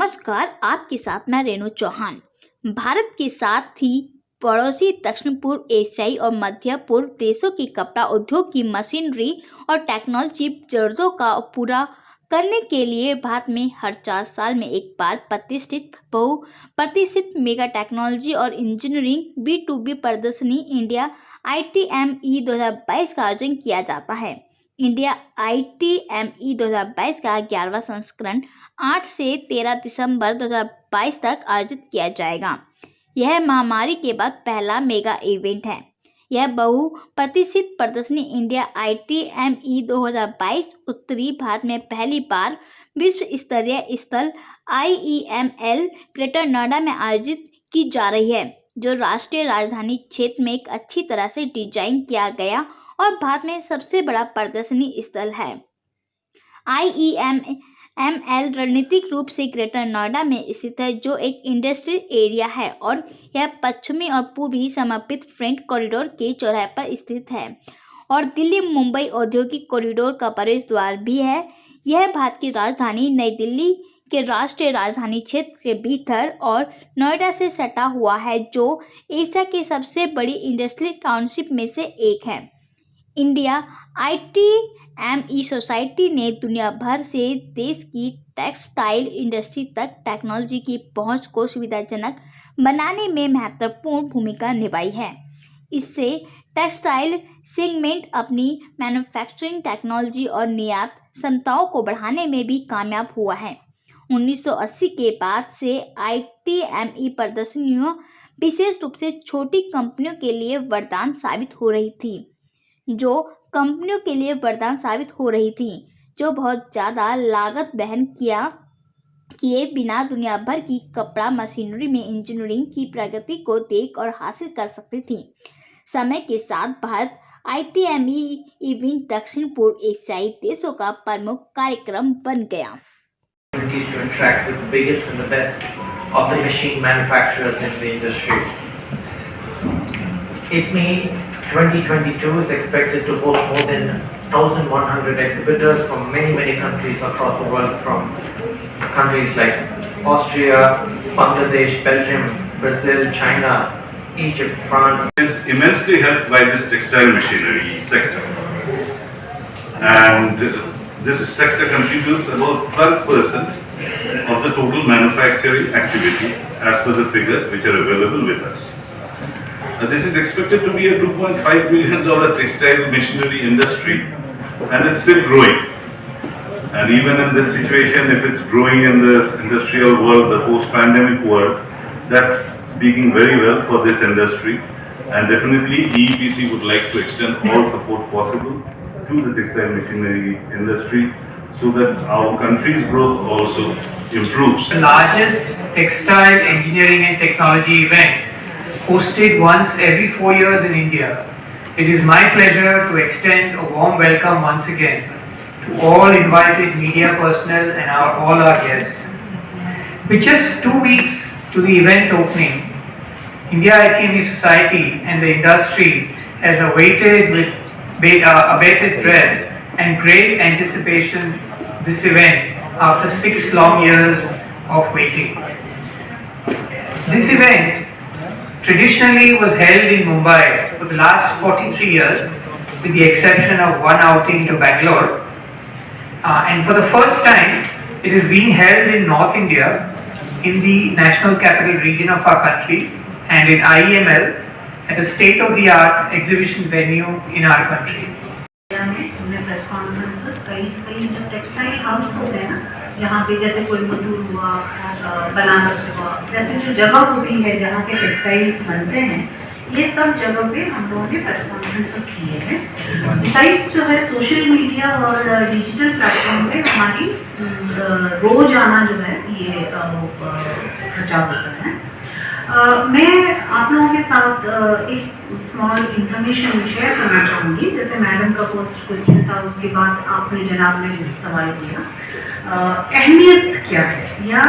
नमस्कार, आपके साथ मैं रेणु चौहान। भारत के साथ ही पड़ोसी दक्षिण पूर्व एशियाई और मध्य पूर्व देशों की कपड़ा उद्योग की मशीनरी और टेक्नोलॉजी जरूरतों का पूरा करने के लिए भारत में हर 4 साल में एक बार बहुप्रतिष्ठित मेगा टेक्नोलॉजी और इंजीनियरिंग B2B प्रदर्शनी इंडिया ITME 2022 का आयोजन किया जाता है। इंडिया ITME 2022 का 11वां संस्करण 8 से 13 दिसंबर 2022 तक आयोजित किया जाएगा। यह महामारी के बाद पहला मेगा इवेंट है। यह बहुप्रतिष्ठित प्रदर्शनी इंडिया ITME 2022 उत्तरी भारत में पहली बार विश्व स्तरीय स्थल IEML ग्रेटर नोएडा में आयोजित की जा रही है, जो राष्ट्रीय राजधानी क्षेत्र में एक अच्छी तरह से डिजाइन किया गया और भारत में सबसे बड़ा प्रदर्शनी स्थल है। IEML रणनीतिक रूप से ग्रेटर नोएडा में स्थित है, जो एक इंडस्ट्रियल एरिया है और यह पश्चिमी और पूर्वी समर्पित फ्रेट कॉरिडोर के चौराहे पर स्थित है और दिल्ली मुंबई औद्योगिक कॉरिडोर का प्रवेश द्वार भी है। यह भारत की राजधानी नई दिल्ली के राष्ट्रीय राजधानी क्षेत्र के भीतर और नोएडा से सटा हुआ है, जो एशिया की सबसे बड़ी इंडस्ट्रियल टाउनशिप में से एक है। इंडिया ITME सोसाइटी ने दुनिया भर से देश की टेक्सटाइल इंडस्ट्री तक टेक्नोलॉजी की पहुंच को सुविधाजनक बनाने में महत्वपूर्ण भूमिका निभाई है। इससे टेक्सटाइल सेगमेंट अपनी मैन्युफैक्चरिंग टेक्नोलॉजी और निर्यात क्षमताओं को बढ़ाने में भी कामयाब हुआ है। 1980 के बाद से ITME प्रदर्शनियों विशेष रूप से छोटी कंपनियों के लिए वरदान साबित हो रही थी, जो बहुत ज़्यादा लागत वहन किए बिना दुनिया भर की कपड़ा मशीनरी में इंजीनियरिंग की प्रगति को देख और हासिल कर सकती थी। समय के साथ भारत ITME इवेंट दक्षिण पूर्व एशियाई देशों का प्रमुख कार्यक्रम बन गया। To attract the biggest and the best of the machine manufacturers in the industry. ITME 2022 is expected to host more than 1,100 exhibitors from many countries across the world, from countries like Austria, Bangladesh, Belgium, Brazil, China, Egypt, France. Is immensely helped by this textile machinery sector, and this sector contributes about 12% of the total manufacturing activity as per the figures which are available with us. This is expected to be a $2.5 billion textile machinery industry, and it's still growing. And even in this situation, if it's growing in this industrial world, the post-pandemic world, that's speaking very well for this industry. And definitely EEPC would like to extend all support possible to the textile machinery industry so that our country's growth also improves. The largest textile engineering and technology event hosted once every 4 years in India. It is my pleasure to extend a warm welcome once again to all invited media personnel and all our guests. With just 2 weeks to the event opening, India ITME Society and the industry has awaited with abated breath and great anticipation this event after 6 long years of waiting. This event traditionally was held in Mumbai for the last 43 years, with the exception of one outing to Bangalore. And for the first time, it is being held in North India, in the national capital region of our country, and in IEML, at a state-of-the-art exhibition venue in our country. Press conferences कई जो textile house होते हैं ना, यहाँ पे जैसे कोयम्बटूर हुआ, बनारस हुआ, वैसे जो जगह होती है जहाँ पे टेक्सटाइल्स बनते हैं, ये सब जगह पे हम लोगों ने प्रेस कॉन्फ्रेंसेस किए हैं। बिसाइड्स जो है सोशल मीडिया और डिजिटल प्लेटफॉर्म पे हमारी रोजाना जो है ये प्रचार होता है। मैं आप लोगों के साथ एक स्मॉल इंफॉर्मेशन शेयर करना चाहूँगी। जैसे मैडम का फर्स्ट क्वेश्चन था, उसके बाद आपने जनाब ने सवाल किया अहमियत क्या है या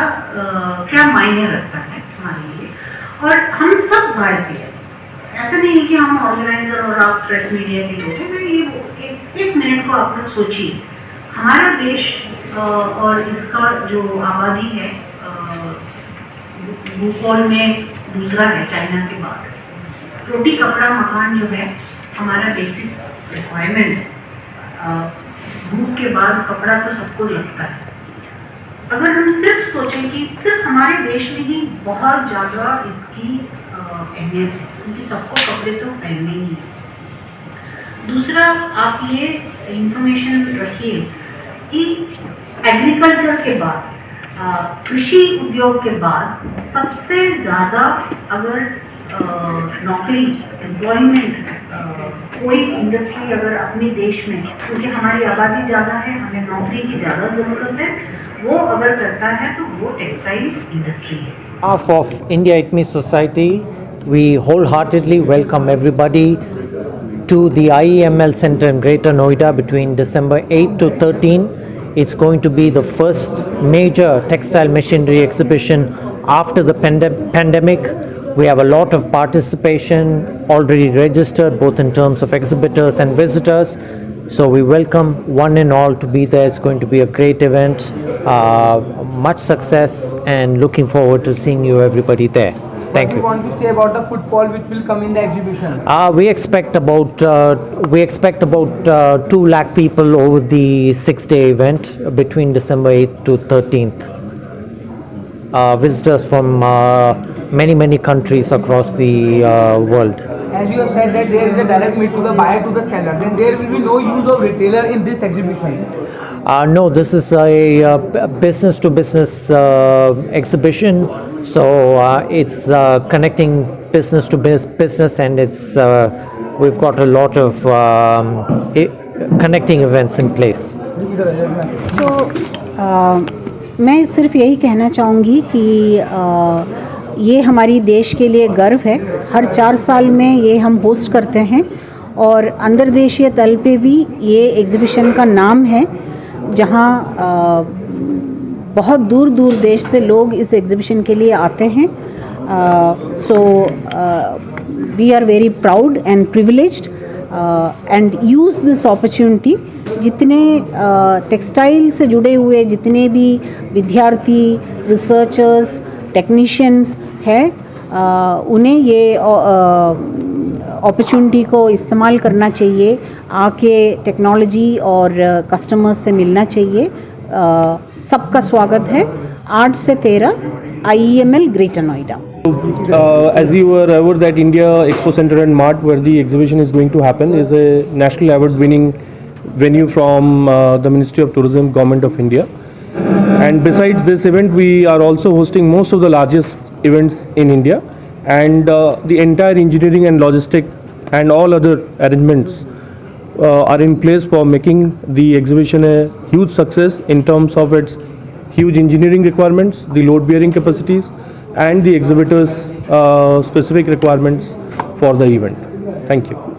क्या मायने रखता है हमारे लिए। और हम सब भारतीय, ऐसा नहीं कि हम ऑर्गेनाइजर और आप प्रेस मीडिया के लोग हैं। मैं ये एक मिनट को आप लोग सोचिए, हमारा देश और इसका जो आबादी है भूगोल में दूसरा है चाइना के बाद। रोटी कपड़ा मकान जो है हमारा बेसिक रिक्वायरमेंट है। भूख के बाद कपड़ा तो सबको लगता है। अगर हम सिर्फ सोचें कि सिर्फ हमारे देश में ही बहुत ज़्यादा इसकी अहमियत है, क्योंकि सबको कपड़े तो पहनने ही हैं। दूसरा, आप ये इंफॉर्मेशन रखिए कि एग्रीकल्चर के बाद, कृषि उद्योग के बाद सबसे ज़्यादा अगर नौकरी, एम्प्लॉयमेंट, कोई इंडस्ट्री अगर अपने देश में, क्योंकि हमारी आबादी ज़्यादा है, हमें नौकरी की ज़्यादा ज़रूरत है, वो अगर करता है तो वो टेक्सटाइल इंडस्ट्री है। Half of India Itme Society, we wholeheartedly welcome everybody to the IEML Center in Greater Noida between December 8 to 13. It's going to be the first major textile machinery exhibition after the pandemic. We have a lot of participation already registered, both in terms of exhibitors and visitors. So we welcome one and all to be there. It's going to be a great event, much success, and looking forward to seeing you everybody there. Thank you. What do you want to say about the footfall which will come in the exhibition? We expect about 2 lakh people over the 6-day event between December 8th to 13th. Visitors from many countries across the world. As you have said that there is a direct meet to the buyer to the seller, then there will be no use of retailer in this exhibition. No, this is a business to business exhibition, so it's connecting business to business, and it's we've got a lot of connecting events in place. मैं सिर्फ यही कहना चाहूँगी कि ये हमारी देश के लिए गर्व है। हर 4 साल में ये हम होस्ट करते हैं और अंतर्देशीय तल पे भी ये एग्ज़िबिशन का नाम है, जहाँ बहुत दूर दूर देश से लोग इस एग्ज़िबिशन के लिए आते हैं। So we are very proud and privileged and use this opportunity. जितने टेक्सटाइल से जुड़े हुए जितने भी विद्यार्थी, रिसर्चर्स, टेक्नीशियंस हैं, उन्हें ये अपॉर्चुनिटी को इस्तेमाल करना चाहिए, आके टेक्नोलॉजी और कस्टमर्स से मिलना चाहिए। सबका स्वागत है। 8 से 13 IEML Greater Noida. As you were aware that India Expo Center and Mart, where the exhibition is going to happen, is a national award-winning venue from the Ministry of Tourism, Government of India. And besides this event, we are also hosting most of the largest events in India, and the entire engineering and logistic and all other arrangements are in place for making the exhibition a huge success in terms of its huge engineering requirements, the load bearing capacities, and the exhibitors specific requirements for the event. Thank you.